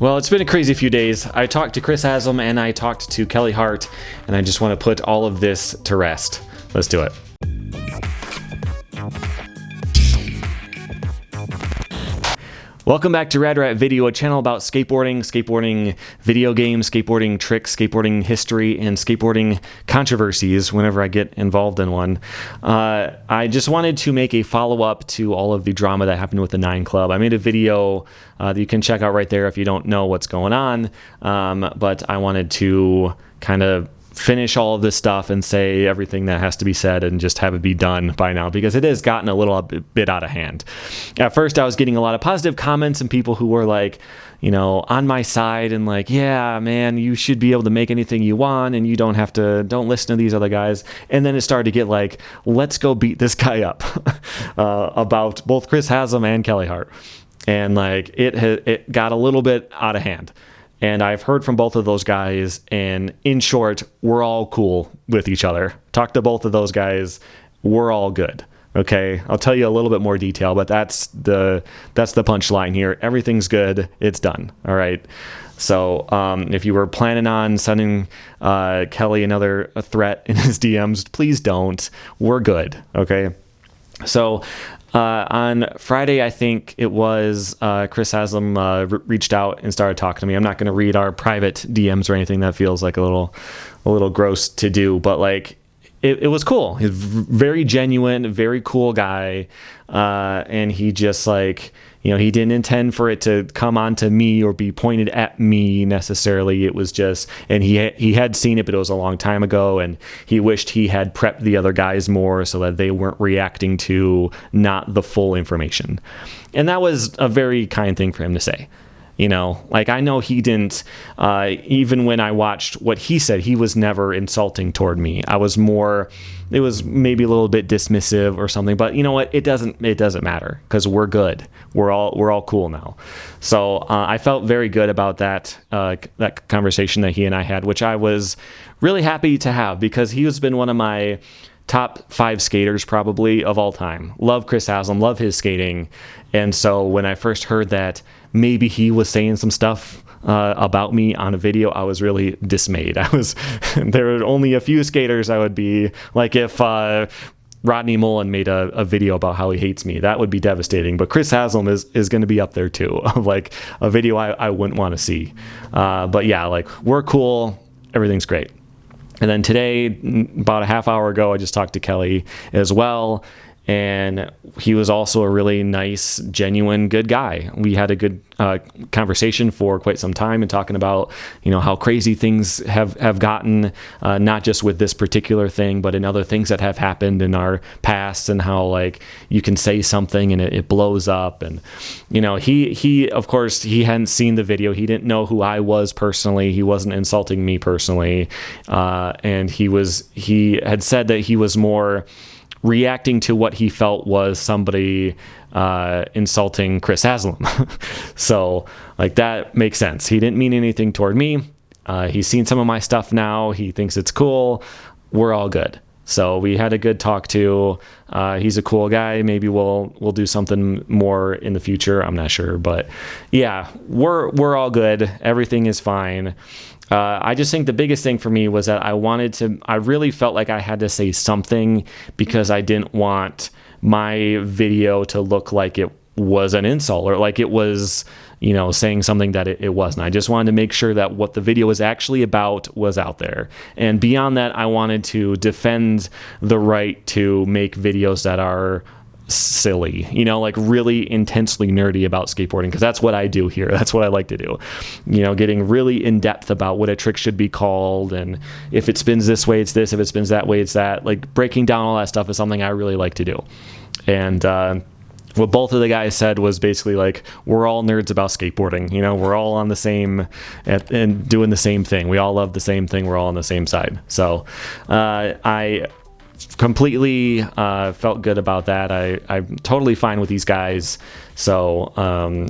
Well, it's been a crazy few days. I talked to Chris Haslam and I talked to Kelly Hart, and I just want to put all of this to rest. Let's do it. Welcome back to Rad Rat Video, a channel about skateboarding, skateboarding video games, skateboarding tricks, skateboarding history, and skateboarding controversies whenever I get involved in one. I just wanted to make a follow-up to all of the drama that happened with the 9 Club. I made a video that you can check out right there if you don't know what's going on, but I wanted to kind of finish all of this stuff and say everything that has to be said and just have it be done by now, because it has gotten a little bit out of hand. At first I was getting a lot of positive comments and people who were like, you know, on my side and like, yeah, man, you should be able to make anything you want and you don't listen to these other guys. And then it started to get like, let's go beat this guy up about both Chris Haslam and Kelly Hart. And like it got a little bit out of hand. And I've heard from both of those guys, and in short, we're all cool with each other. Talk to both of those guys, we're all good. Okay, I'll tell you a little bit more detail, but that's the punchline here. Everything's good. It's done. All right. So if you were planning on sending Kelly another threat in his DMs, please don't. We're good. Okay. So on Friday, I think it was, Chris Haslam reached out and started talking to me. I'm not going to read our private DMs or anything. That feels like a little gross to do, but like it was cool. He's very genuine, very cool guy, and he just like, you know, he didn't intend for it to come onto me or be pointed at me necessarily. It was just, and he had seen it, but it was a long time ago, and he wished he had prepped the other guys more so that they weren't reacting to not the full information. And that was a very kind thing for him to say. You know, like I know he didn't, even when I watched what he said, he was never insulting toward me. It was maybe a little bit dismissive or something, but you know what? It doesn't matter because we're good. We're all cool now. So I felt very good about that conversation that he and I had, which I was really happy to have because he has been one of my top 5 skaters probably of all time. Love Chris Haslam, love his skating. And so when I first heard that maybe he was saying some stuff about me on a video, I was really dismayed. There were only a few skaters I would be like, if Rodney Mullen made a video about how he hates me, that would be devastating. But Chris Haslam is going to be up there too, of like a video I wouldn't want to see. But yeah, like we're cool. Everything's great. And then today, about a half hour ago, I just talked to Kelly as well. And he was also a really nice, genuine, good guy. We had a good conversation for quite some time and talking about, you know, how crazy things have gotten, not just with this particular thing, but in other things that have happened in our past, and how like you can say something and it blows up. And, you know, he of course, he hadn't seen the video. He didn't know who I was personally. He wasn't insulting me personally. And he had said that he was more reacting to what he felt was somebody insulting Chris Haslam. So like that makes sense. He didn't mean anything toward me. He's seen some of my stuff now. He thinks it's cool. We're all good. So we had a good talk too. He's a cool guy. Maybe we'll do something more in the future. I'm not sure, but yeah, we're all good. Everything is fine. I just think the biggest thing for me was that I really felt like I had to say something because I didn't want my video to look like it was an insult or like it was, you know, saying something that it wasn't. I just wanted to make sure that what the video was actually about was out there. And beyond that, I wanted to defend the right to make videos that are silly, you know, like really intensely nerdy about skateboarding, because that's what I do here. That's what I like to do, you know, getting really in depth about what a trick should be called, and if it spins this way it's this, if it spins that way it's that. Like breaking down all that stuff is something I really like to do. And what both of the guys said was basically like, we're all nerds about skateboarding, you know, we're all on the same and doing the same thing. We all love the same thing. We're all on the same side. So I completely felt good about that. I'm totally fine with these guys. So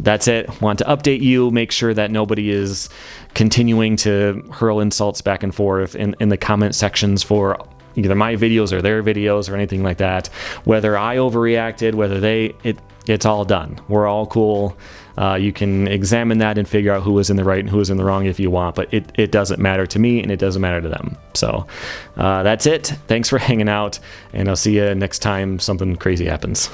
that's it. Want to update you, make sure that nobody is continuing to hurl insults back and forth in the comment sections for either my videos or their videos or anything like that. Whether I overreacted, whether it's all done. We're all cool. You can examine that and figure out who was in the right and who was in the wrong if you want, but it doesn't matter to me and it doesn't matter to them. So that's it. Thanks for hanging out, and I'll see you next time something crazy happens.